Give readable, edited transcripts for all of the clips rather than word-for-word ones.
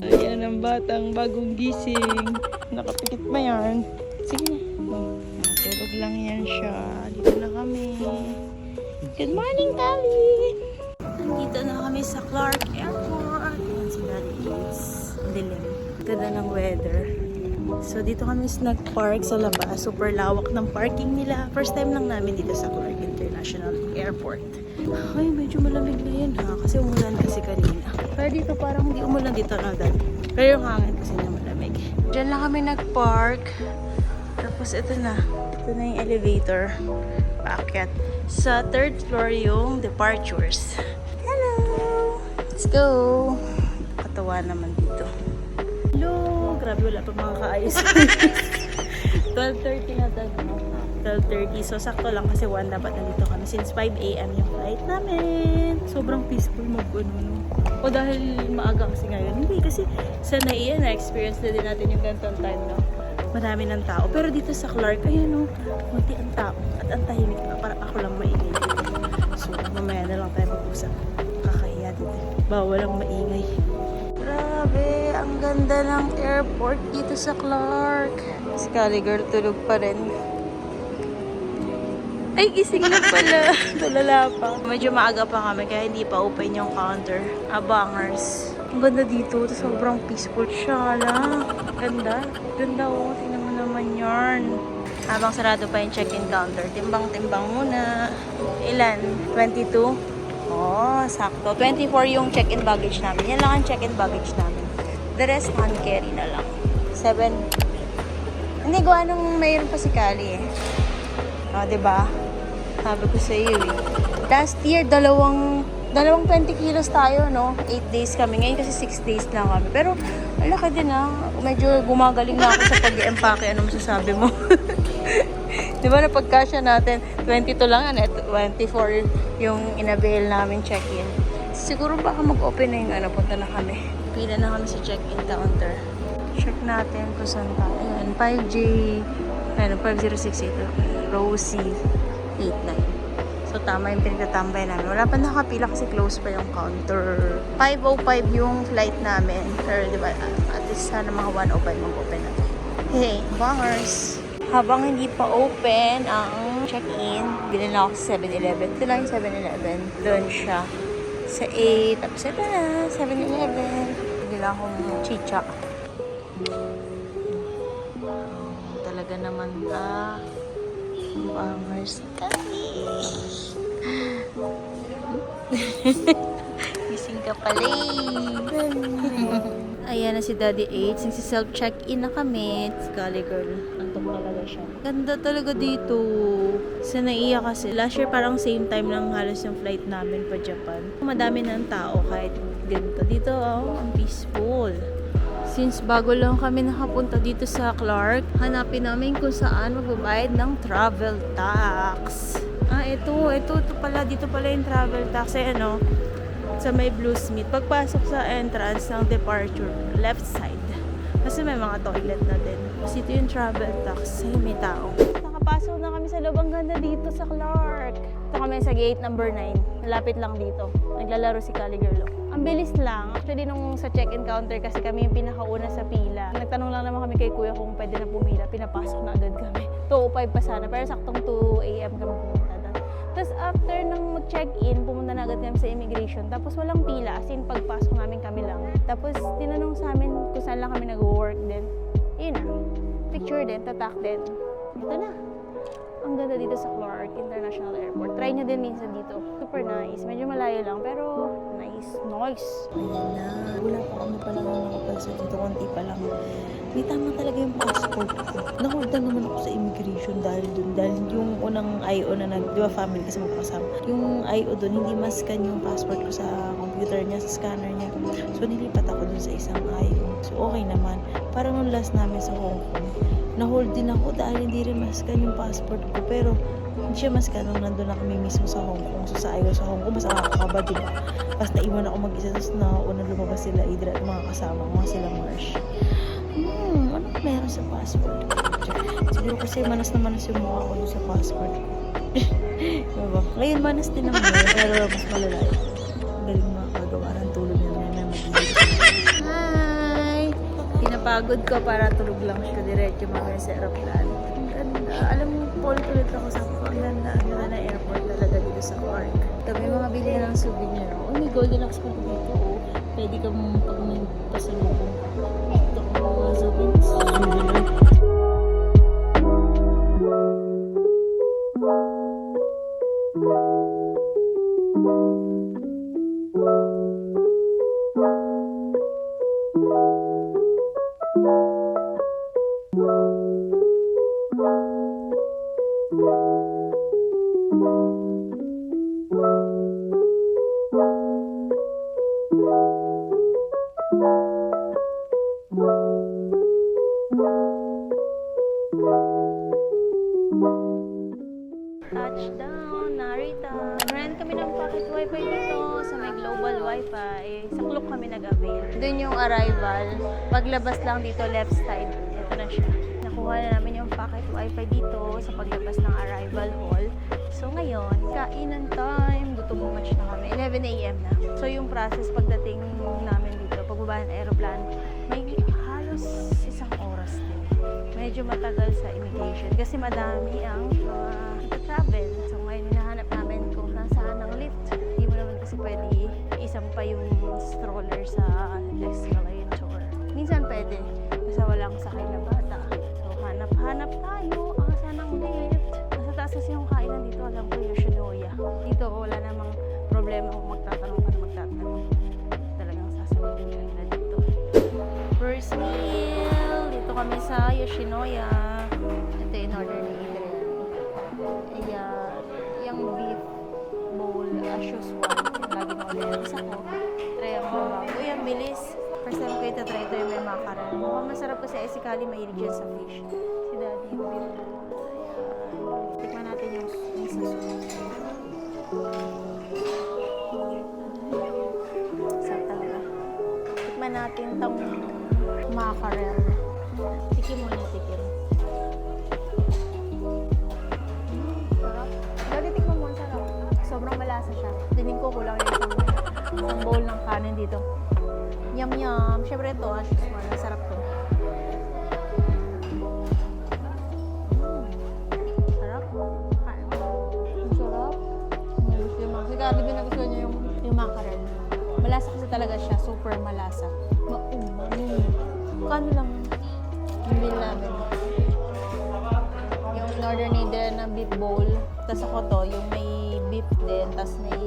Ayan ang batang bagong gising. Nakapikit ba yan? Sige na. Natulog lang yan siya. Dito na kami. Good morning, Tali! Nandito na kami sa Clark Airport. Ayan si Daddy Ace. Dilim. Ganda ng weather. So dito kami nag-park sa labas. Super lawak ng parking nila. First time lang namin dito sa Clark International Airport. Ay, medyo malamig na yan ha. Kasi umulan kasi kanina. Pero dito parang hindi umulan dito na dad. Pero yung hangin kasi na malamig. Diyan lang kami nag-park. Tapos ito na. Ito na yung elevator. Paakyat. Sa third floor yung departures. Hello! Let's go! Katawa naman dito. Hello! Grabe, wala pa mga kaayos. 12:30 na tayo. 12:30. So, sakto lang kasi 1 dapat nandito kami. Since 5 AM yung flight namin. Sobrang peaceful no? O dahil maaga kasi ngayon. Hindi, kasi sa NAIA na-experience na din natin yung ganitong time, no? Marami ng tao. Pero dito sa Clark, ayan, no? Kunti ang tao. At ang tahimik na. Para ako lang maingay dito. So, mamaya na lang tayo mag-usap. Kakahiya dito. Bawal ang maingay. Grabe, ang ganda ng airport dito sa Clark. Si Kali girl tulog pa rin. Ay, gising na pala. Tulala pa. Medyo maaga pa kami kaya hindi pa open yung counter. Abangers. Ang ganda dito. Sobrang peaceful. Shala. Ganda. Ganda oh. Tingnan mo naman yarn. Habang sarado pa yung check-in counter. Timbang-timbang muna. Ilan? 22? Oh, sakto. 24 yung check-in baggage namin. Yan lang ang check-in baggage namin. The rest, hand carry na lang. 7. Hindi, gawa nung mayroon pa si Kali eh. O, diba? Sabi ko sa iyo eh. Last year, dalawang 20 kilos tayo, no? 8 days kami. Ngayon kasi 6 days lang kami. Pero, alaka din ah. Medyo gumagaling na ako sa pag-i-empake. Ano masasabi mo? Di ba napagkasya natin? 22 lang yan. 24 yung inavail namin check-in. Siguro baka mag-open na yung ano. Punta na kami. Pila na kami sa check-in counter. Check natin kung saan tayo. Ayan, 5J. Ayan, 5068. Rosie 89. So, tama yung pinagtatambay namin. Wala pa nakapila kasi close pa yung counter. 5:05 yung flight namin. Pero, di ba, at least sana mga 1:05 mag-open na. Hey, bangers! Habang hindi pa open ang check-in, bilhin na ako sa 7-Eleven. Ito lang yung 7-Eleven. Doon siya. Sa 8. Tapos ito na, 7-Eleven. Bilhin lang akong chicha. Talaga naman bangers kami. Gising ka pala eh. Ayan na si Daddy H. Nagsi-self-check-in na kami. Kali girl. Antok talaga siya. Ganda talaga dito. Sa NAIA kasi. Last year parang same time lang halos yung flight namin pa Japan. Madami ng tao kahit ganito. Dito ang peaceful. Since bago lang kami nakapunta dito sa Clark, hanapin namin kung saan magbabayad ng travel tax. Ito pala. Dito pala yung travel tax. Ano, sa may Bluesmith. Pagpasok sa entrance ng departure, left side. Kasi may mga toilet na din. Kasi ito yung travel tax. Ay, may tao. Nakapasok na kami sa loob. Ang ganda dito sa Clark. Ito kami sa gate number 9. Malapit lang dito. Naglalaro si Kali Girl. Ang bilis lang. Actually, nung sa check-in counter kasi kami yung pinakauna sa pila. Nagtanong lang naman kami kay kuya kung pwede na pumila. Pinapasok na agad kami. 2:05 pa sana. Pero saktong 2 AM kami pumunta doon. Tapos after nang mag-check-in, pumunta na agad kami sa immigration. Tapos walang pila. As in, pagpasok namin kami lang. Tapos tinanong sa amin kung saan lang kami nag-work din. Yun na. Picture din. Tatak din. Ito na. Ang ganda dito sa Clark International Airport. Try nyo din minsan dito. Super nice. Medyo malayo lang, pero nice. Nice. Ayan na. Wala pa kami pa lang nakapalsa dito. Konti pa lang. May tama talaga yung passport ko. Nahold na naman ako sa immigration dahil dun. Dahil yung unang IO na di ba family kasi magkakasama. Yung IO dun, hindi ma-scan yung passport ko sa computer niya, sa scanner niya. So, nilipat ako dun sa isang IO. So, okay naman. Parang nung last namin sa Hong Kong, na-hold din ako dahil hindi rin ma-scan yung passport ko. Pero, hindi siya ma-scan nung nandun na kami mismo sa Hong Kong. So, sa IO sa Hong Kong, mas nakakakaba din ako. Tapos, naiwan ako mag-isa. Tapos, naunang lumabas sila Idra at mga kasama ko, sila Marsh. Ano meron sa passport ko? Siguro kasi manas na manas yung mukha ko doon sa passport ko. Diba? Ngayon manas din naman yun, pero mas malala. Galing makagawa ng tulog na mag-ibig. pagod ko para tulog lang siya diretso mamaya sa aeroplano. Ang ganda. Alam mo, ulit ako sa ang ganda. Ang ganda na airport talaga dito sa Clark. Kami mga bili ng souvenir. Oh, may Goldilocks pa dito. Oh. Pwede ka mong pag may pasalubong. Ito ko mga souvenirs. Touchdown, Narita. Rent kami ng pocket wifi dito sa may global wifi. Sa Klook kami nag-avail. Doon yung arrival. Paglabas lang dito, left side. Ito na siya. Nakuha na namin yung pocket wifi dito sa paglabas ng arrival hall. So ngayon, kainan time. Gutom much na kami. 11 a.m. na. So yung process pagdating namin dito, pagbaba ng aeroplano, may halos isang oras din. Medyo matagal sa immigration kasi madami ang travel. So ngayon hinahanap namin kung nasaan ang lift. Hindi mo naman kasi pwede isang pa yung stroller sa escalator. Minsan pwede, basta walang sakay na bata. So hanap-hanap tayo. Saan ang lift? Nasa taas kasi yung kainan dito. Alam ko yung Yoshinoya. Dito wala namang problema kung magtatanong ka na magtatanong. Talagang sasabihin na dito. First meal. Dito kami sa Yoshinoya. Ito yung order ni Adrian. Ayan. Yung beef bowl. Ashes one. Yung laging order. Isa ko. Try ang bawa. Uy, ang bilis. First time ko ito-try ito yung may macaron. Mukhang masarap kasi si Kali mahilig dyan sa fish. Si Daddy yung beef bowl. Ayan. Tikman natin yung miso soup. Sarap talaga. Tikman natin itong mackerel. Tikim muna, tikim. Sarap. Dati tikman mo, sarap. Sobrang malasa siya. Dinig ko kulang yung isang bowl ng kanin dito. Yum yum. Siyempre ito, ashes one. Masarap to. Sarap. Ang sarap. Sigado din nagustuhan niya yung mackerel. Malasa kasi talaga siya. Super malasa. Maumami. Kano lang yung bill namin. Yung in-order ni Dylan ng beef bowl. Tapos ako to, yung may beef din. Tapos may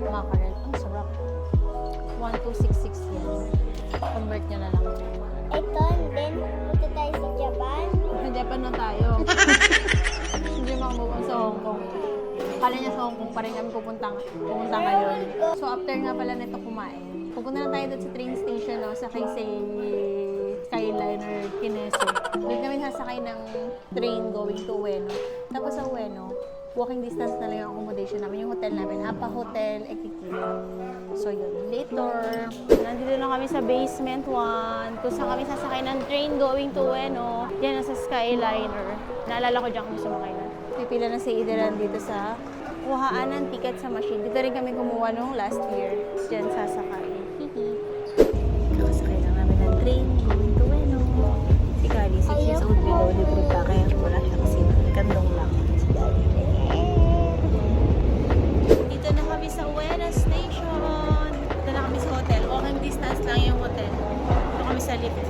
mackerel. Ang sarap. 1266 yan. Convert nyo na lang. Ito, and then, punta tayo sa Japan. Sa Japan na tayo. Hindi makamuha sa Hong Kong. Kala niya sa Hong Kong pa rin kami pupunta ngayon. So after nga pala nito kumain, pupunta na tayo doon sa train station, no, sa Keisei Skyliner Kineso. Doon kami sasakay ng train going to Ueno. Tapos sa Ueno, walking distance na lang yung accommodation namin, yung hotel namin, Apa Hotel Ekikita. So yun, later, nandito na kami sa basement 1, kung saan kami sasakay ng train going to Ueno. Yan, nasa Skyliner. Naalala ko dyan kami sumakay na. Pipila na si Ideran dito sa kuhaan ng ticket sa machine. Dito rin kami kumuha nung last year. Diyan sasakay. Kakasakay lang namin ng train going to Ueno. Si Kali, 6 years old below, libre pa. Kaya wala siya kasi kandong lang si Daddy. Dito na kami sa Ueno Station. Dito na kami sa hotel. Walking distance lang yung hotel. Dito kami sa lift.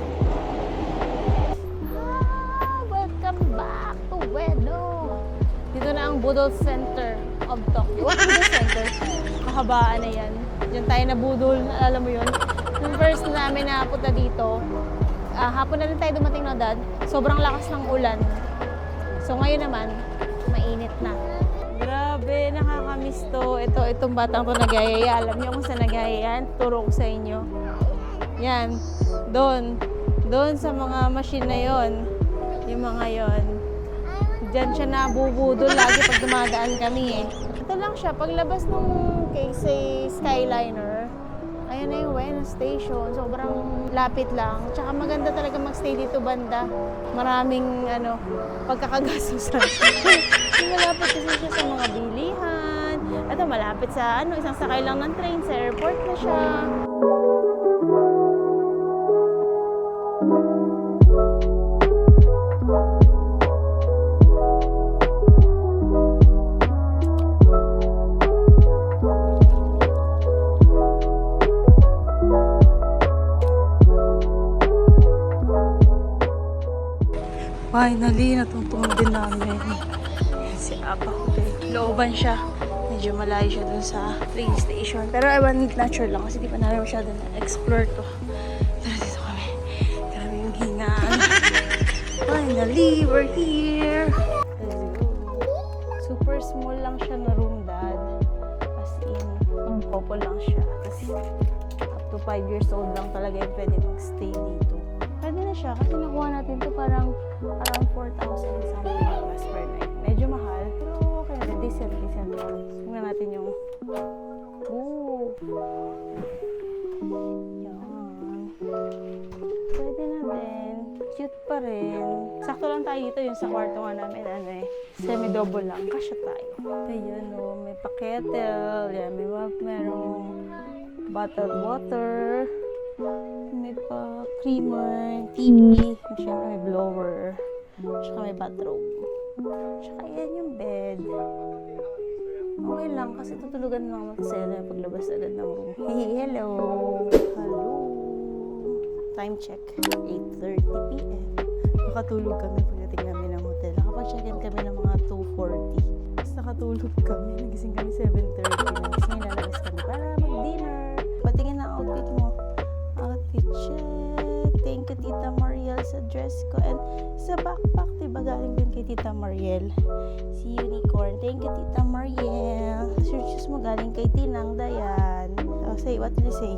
Welcome back to Ueno. Dito na ang Budol Center of Tokyo. Budol Center. Kahabaan na yan. Diyan tayo nabudol. Alam mo yun. Yung first namin na punta dito, hapon na rin tayo dumating na dad. Sobrang lakas ng ulan. So ngayon naman, mainit na. Grabe, nakakamiss to. Itong batang to nagayaya. Alam niyo kung saan nagayaya? Turo ko sa inyo. Yan. Doon sa mga machine na yon. Yung mga yon. Diyan siya nabubudol lagi pag dumadaan kami eh. Ito lang siya, paglabas ng Keisei Skyliner, ayan na yung Ueno Station. Sobrang lapit lang. Tsaka maganda talaga magstay dito banda. Maraming pagkakagasusan. Malapit kasi siya sa mga bilihan. Ito malapit sa isang sakay lang ng train sa airport na siya. Finally, natutulog din namin. Si Apa Hotel. Looban siya. Medyo malayo siya dun sa train station. Pero ewan, natural lang kasi di pa namin masyado na-explore to. Pero dito kami. Grabe yung hingaan. Finally, we're here! Let's go. Super small lang siya na room, Dad. As in, couple lang siya. Kasi up to 5 years old lang talaga yung pwede mag-stay dito. Pwede na siya kasi nakuha natin to parang around 4,000 something plus per night. Medyo mahal, pero okay na. Decent lang. Tingnan natin yung... Ooh! Yan. Pwede na din. Cute pa rin. Sakto lang tayo dito yung sa kwarto nga namin. Semi-double lang. Kasya tayo. Ayan o. May pa-kettle. Yan. Merong bottled water. May pa-creamer. TV. Siyempre may blower. Tsaka may bathrobe. Tsaka yan yung bed. Okay lang kasi tutulugan lang naman kasi paglabas agad ng room. Hey, hello! Hello! Time check. 8:30 p.m. Nakatulog kami pagdating namin ng hotel. Nakapag-check-in kami ng mga 2:40. Tapos nakatulog kami. Nagising kami 7:30. Nagising lalabas kami para mag-dinner. Patingin na outfit mo. Outfit check. Thank you, Tita Mariel, sa dress ko. And sa backpack, diba galing din kay Tita Mariel. Si Unicorn. Thank you, Tita Mariel. Your shoes mo galing kay Tinang Dayan. Oh, say, what did you say?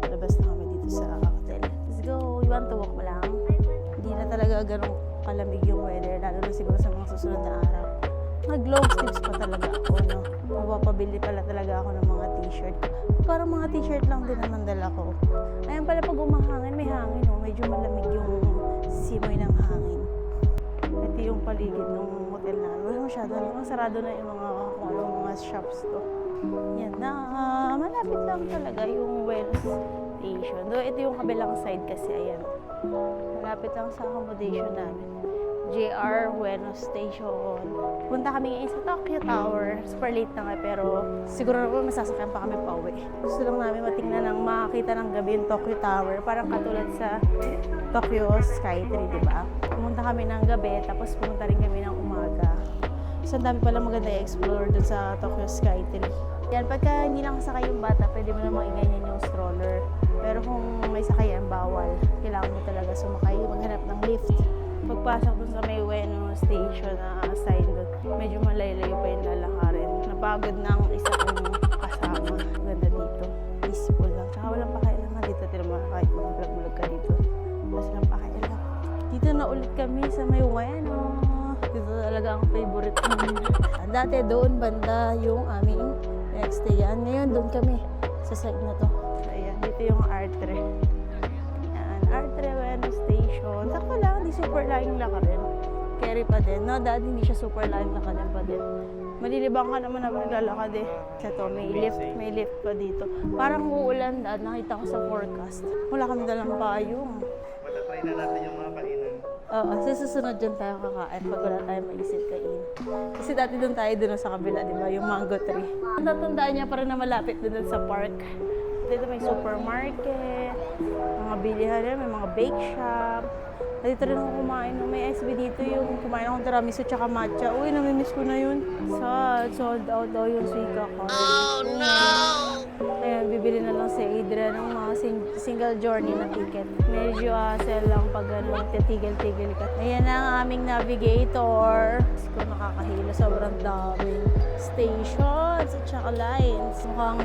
Labas na kami dito sa hotel. Let's go. You want to walk ba lang? Hindi na talaga ganun kalamig yung weather. Lalo na siguro sa mga susunod na araw. Nag-long sleeves pa talaga ako, no? Mapapabili pala talaga ako ng mga t-shirt. Parang mga t-shirt lang din naman dala ko. Ayan pala pag umahangin, may hangin, no? Medyo malamig yung simoy ng hangin. Ito yung paligid ng hotel na. Wala masyado. Sarado na yung mga shops to. Yan na. Malapit lang talaga yung Wellness Station. Though ito yung kabilang side kasi, ayan. Malapit lang sa accommodation namin. JR Wellness Station. Punta kami ngayon sa Tokyo Tower. Super late na nga pero siguro naman masasakyan pa kami pa uwi. Gusto lang namin matingnan ng makakita ng gabi yung Tokyo Tower. Parang katulad sa Tokyo Skytree, di ba? Pumunta kami ng gabi tapos pumunta rin kami ng umaga. So, ang dami pala maganda i-explore dun sa Tokyo Skytree. Yan, pagka hindi lang sakay yung bata, pwede mo namang iganyan yung stroller. Pero kung may sakayan, bawal. Kailangan mo talaga sumakay, maghanap ng lift. Pagpasok dun sa may Ueno station na sign doon, medyo malayo pa yung lalakarin. Napagod na ang isa kong kasama. Ganda dito. Peaceful lang. Tsaka walang pakailangan dito. Tira mo kahit mag-vlog ka dito. Mas lang pakailangan. Dito na ulit kami sa may Ueno. Dito talaga ang favorite namin. Dati doon banda yung aming next day. Ngayon doon kami sa side na to. Ayan, dito yung R3. Ayan, R3 Ueno Station. Sakto lang, hindi super laking lakarin. Carry pa din. No, Dad, hindi siya super laking lakarin pa din. Malilibang ka naman na maglalakad eh. Sa to, may lift pa dito. Parang uulan, Dad, nakita ko sa forecast. Wala kami dalang payong. Matatry na natin yung mga kainan. Oo, susunod dyan tayo kakain pag wala tayong maisip kain. Kasi dati doon tayo doon sa kabila, di ba? Yung mango tree. Natandaan niya pa rin na malapit doon sa park. Dito may supermarket, mga bilihan, may mga bake shop. Dito rin ako kumain. May SB dito yung kumain akong tiramisu tsaka matcha. Uy, namimiss ko na yun. Sold out daw yung Suica card. Oh no! Ayan, bibili na lang si Adrian ng mga single journey na ticket. Medyo sell lang pag titigil-tigil ka. Ayan na ang aming navigator. Kasi ko nakakahilo, sobrang daming stations at saka lines. Mukhang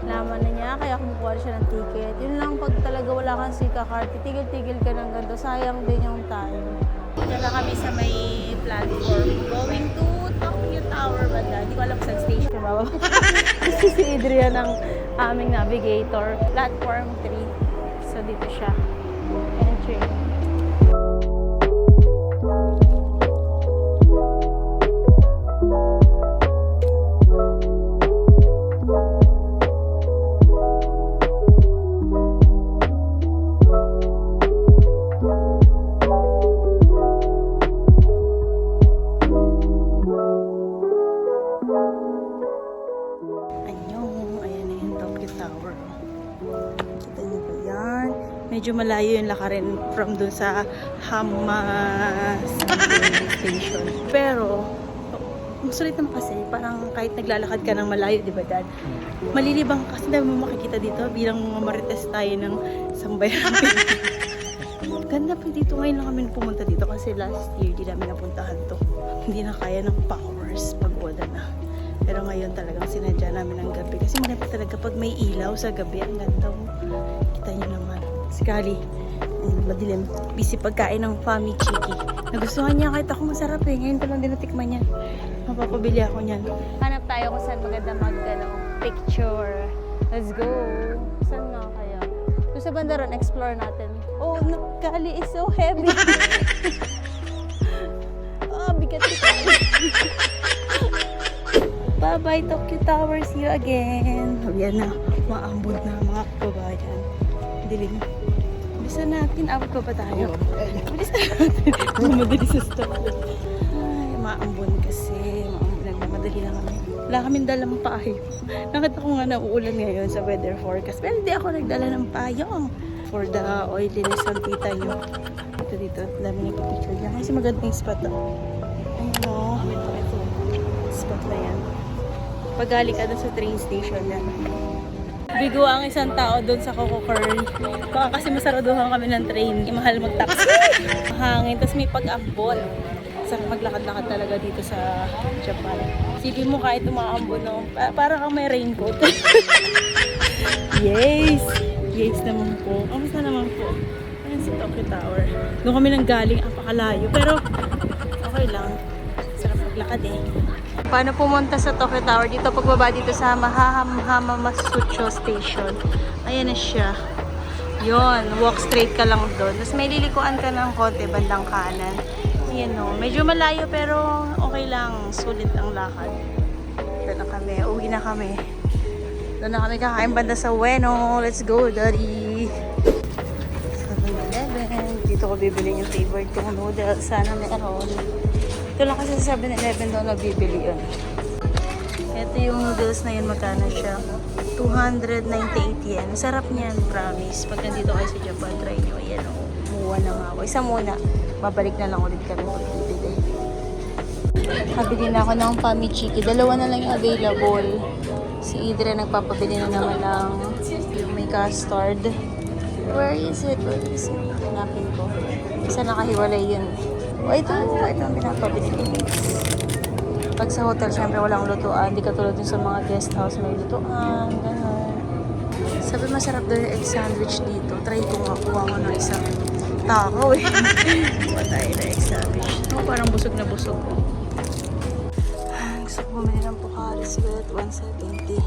naman na niya, kaya kumukuha siya ng ticket. Yun lang, pag talaga wala kang Suica card, titigil-tigil ka ng ganito. Sayang din yung time. Dito na kami sa may platform. Going to Tokyo Tower banda. Hindi ko alam saan station. Kasi si Adrian ang aming navigator. Platform 3. So dito siya. Entry. Ayan na yung Tokyo Tower. Kita niyo ba yan? Medyo malayo yung lakarin from dun sa Hamas station. Pero, masulit naman kasi, parang kahit naglalakad ka ng malayo, di ba dad? Malilibang ka kasi dahil mo makikita dito bilang mga marites tayo ng sambayan. Ganda pa dito. Ngayon lang kami pumunta dito kasi last year di namin napuntahan to. Hindi na kaya ng powers pag wala na. Pero ngayon talagang sinadya namin ang gabi. Kasi maganda talaga pag may ilaw sa gabi. Ang ganda mo. Kita nyo naman. Si Kali, madilim. Busy pagkain ng Fami Chiki. Nagustuhan niya kahit ako masarap eh. Ngayon pa lang din natikman niya. Mapapabili ako niyan. Hanap tayo kung saan maganda picture. Let's go. Saan nga kaya? Doon sa Bandaran, explore natin. Oh, Kali is so heavy. Bigat ito. Bye-bye, Tokyo Tower. See you again. Yan na. Maambod na mga kababayan. Dilim. Bilisan natin. Abot pa ba tayo? Bilisan natin. Mamadali sa stop. Ay, maambon kasi. Nagmamadali lang kami. Wala kaming dalang payong. Nakita ko nga na uulan ngayon sa weather forecast. Pero hindi ako nagdala ng payong. For the oiliness ng tita nyo. Dito. Dami nagpipicture niya. Kasi magandang spot to. Ayun o. Ito. Spot na yan. Pagali ka doon sa train station yan. Bigo ang isang tao doon sa Coco Curry. Baka kasi masaraduhan kami ng train. Mahal mag-taxi. Mahangin. Tapos may pag-ambon. Sarap maglakad-lakad talaga dito sa Japan. Sige mo kahit umaambon, no? Parang kang may raincoat. Yes! Yes naman po. Kamusta naman po? Ayan si Tokyo Tower. Doon kami nang galing. Apakalayo. Pero okay lang. Sarap maglakad eh. Paano pumunta sa Tokyo Tower? Dito pagbaba dito sa Hamamatsucho Station. Ayan na siya. Yon, walk straight ka lang doon. Tapos may lilikuan ka ng konti bandang kanan. Ayan o, medyo malayo pero okay lang. Sulit ang lakad. Doon na kami. Uwi na kami. Doon na kami kakain banda sa Ueno. Let's go, daddy! 7-Eleven. Dito ko bibili yung favorite kong noodles. Sana meron. Ito lang kasi sa 7-Eleven daw nabibili yun. Ito yung noodles na yun. Magkano siya? 298 yen. Sarap niyan, promise. Pag nandito kayo sa Japan, try nyo. Ayan o. Muwa na nga ako. Isa muna. Babalik na lang ulit kami pag bibili. Kabili na ako ng Fami Chiki. Dalawa na lang yung available. Si Idre nagpapabili na naman ng yung may custard. Where is it? Where is it? Hanapin ko. Isa nakahiwalay yun. O ito ang pinapabili ko. Pag sa hotel, syempre walang lutuan. Hindi katulad dun sa mga guest house may lutuan. Ganun. Sabi masarap daw yung egg sandwich dito. Try ko makuha ko ng isang takaw eh. Kuha tayo na egg sandwich. Oh, parang busog na busog ko. Gusto ko bumili ng Pocari Sweat. 170.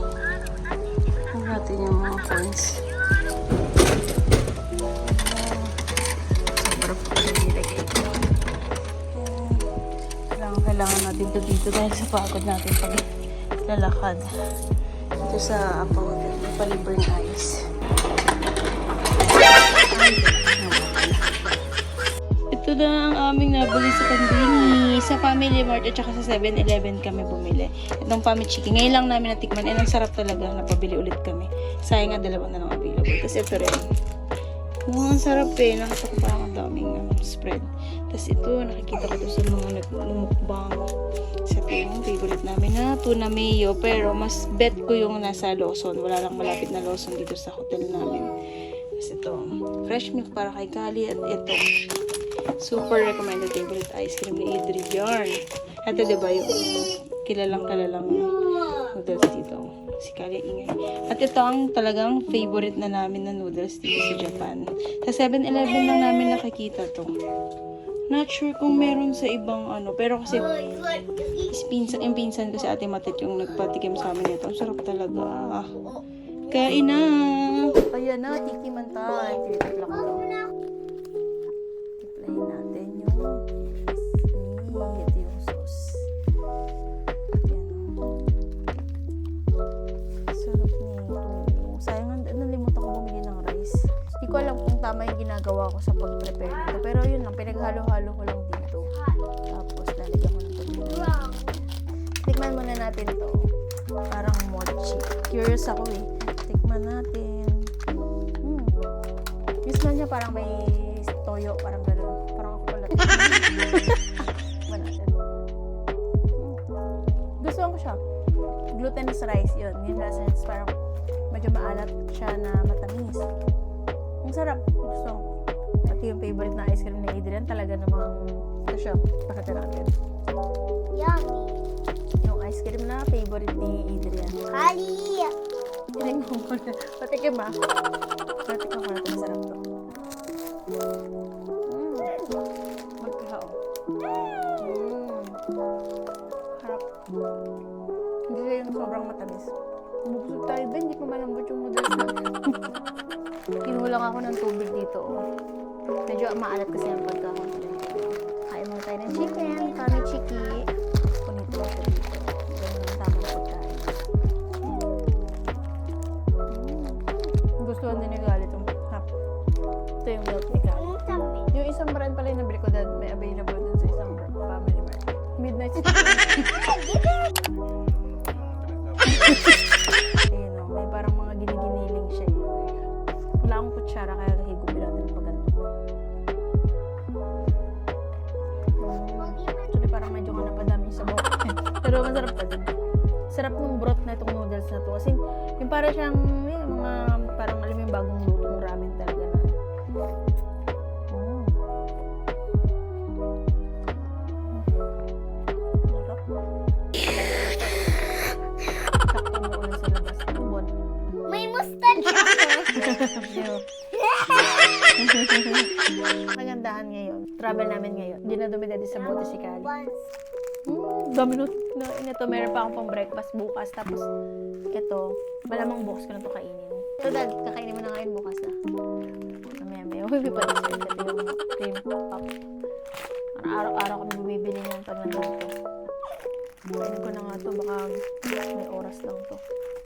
Huwag natin yung mga coins. Sobrang pagkakilig ito. Kailangan natin ito dito dahil sa pagod natin pag lalakad. Ito sa Apa Hotel. Palibreng ice. Ito na ang aming nabili sa Pandini. Sa Family Mart at saka sa 7-Eleven kami bumili. Itong Fami Chiki. Ngayon lang namin natikman. Ang sarap talaga. Napabili ulit kami. Sayang nga dalawa na lang available. Kasi ito rin. Ang sarap eh. Nakita ko parang ang daming spread. Tapos ito, nakikita ko ito sa mga nagmumukbang. Sa ito yung favorite namin na tuna mayo. Pero mas bet ko yung nasa Lawson. Wala lang malapit na Lawson dito sa hotel namin. Tapos ito, fresh milk para kay Kali. At ito, super recommended favorite ice cream ni Idri Yarn. Ito diba yung kilalang noodles dito. Si Kali ingay. At ito ang talagang favorite na namin na noodles dito sa Japan. Sa 7-Eleven lang namin nakikita to. Not sure kung meron sa ibang ano. Pero kasi yung pinsan ko si Ate Matet yung nagpatikim sa amin nito. Ang sarap talaga. Kain na! Ayan na, tikiman tayo. Tinitik lang daw. Tiplayin natin yung ito yung sauce. Ayan o. Sarap nito. Sayang, nalimutan ko bumili ng rice. Hindi ko alam kung tama yung ginagawa ko sa pag-prepare nito. Pero yun lang, pinaghalo-halo ko lang dito. Tapos, lalagyan ko ng pag-prepare. Tikman muna natin to. Parang mochi. Curious ako eh. Tikman natin. Yung smell niya parang may toyo, parang gano'n. Parang ako pala. Ba natin? Gustuhan ko siya. Glutinous rice, yun. Yung lasa niya, parang medyo maalat siya na matamis. Ang sarap. Gusto ko. At yung favorite na ice cream ni Adrian, talaga namang ito siya. Pakita natin. Yummy. Yung ice cream na favorite ni Adrian. Kali. Tinig mo muna. Patikim ba? Patikim ko na ito. Masarap to. Magkahaw. Harap. Hindi siya yung sobrang matamis. Bubusog tayo ba? Hindi pa malambot yung noodles na. Kinuha lang ako ng tubig dito. Oh. Medyo maalat kasi ang pagkakon. Kain mo tayo ng chicken. Kami chiki. Punito ako dito. Ganyan ang tamang pagkain. Gustuhan din ni Gali itong hap. Ito yung milk ni Gali. Ang tamis. Yung isang brand pala yung nabili ko dahil may available dun sa isang family mart. Midnight Snack. Ayun o, may parang mga giniginiling siya eh. Wala akong kutsara kaya higupin natin pag ganito. Actually parang medyo ka napadami sa bawang. Pero masarap pa din. Sarap ng broth na itong noodles na to. Kasi yung parang siyang, yung mga parang alam mo yung bagong lutong ramen talaga na. Sarap. Sakto mo ulit sa labas. Ubon. May mustache ako. Magandahan ngayon. Travel namin ngayon. Hindi na dumidadi sa bote si Kali. Once. Dami na ito. Meron pa akong pang breakfast bukas. Tapos, ito. Malamang bukas ko na ito kainin. Ito, Dad. Kakainin mo na ngayon bukas na. Mamaya. Uy, may pa-dessert. Ito yung cream puff. Araw-araw kami bumibili niyan pag nandito. Kainin ko na nga ito. Baka may oras lang to.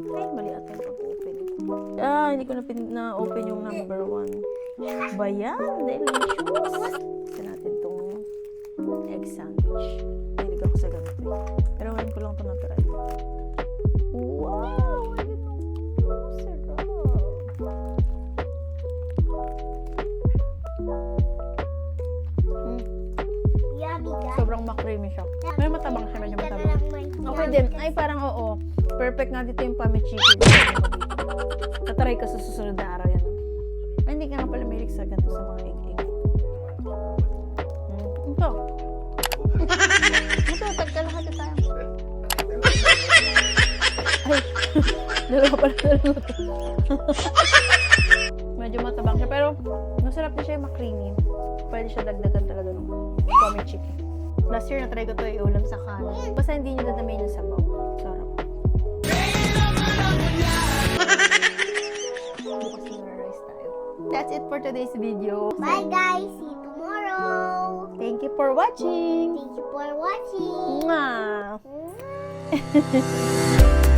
Ay, mali ata yung pag-open. Hindi ko na-open yung number 1. Bayan, delicious. Kasi natin itong egg sandwich. Hilig ako sa ganito eh. Pero ngayon ko lang ito na-try. Wow! Sarap! Yummy, guys. Sobrang makrimi siya. Pero matabang siya, medyo matabang. Okay din. Ay, parang oo. Perfect nga dito yung pamit chicken. Tatry ko sa susunod na araw yan. Ay, hindi ka nga pala mahilig sa ganito sa mga egg-egg. Ito. Ito, tagkalahati tayo. Ay, dalawa pala dalawa. Medyo matabang siya, pero masarap na siya yung makrimi. Pwede siya dagdagan talaga ng pamit chicken. Last year, na-try ko ito iulam sa kanin. Basta hindi nyo dadamayin yung sabaw. Sarap. Bukas na-rice tayo. That's it for today's video. Bye, guys. See you tomorrow. Thank you for watching. Thank you for watching. Mwah! Mwah.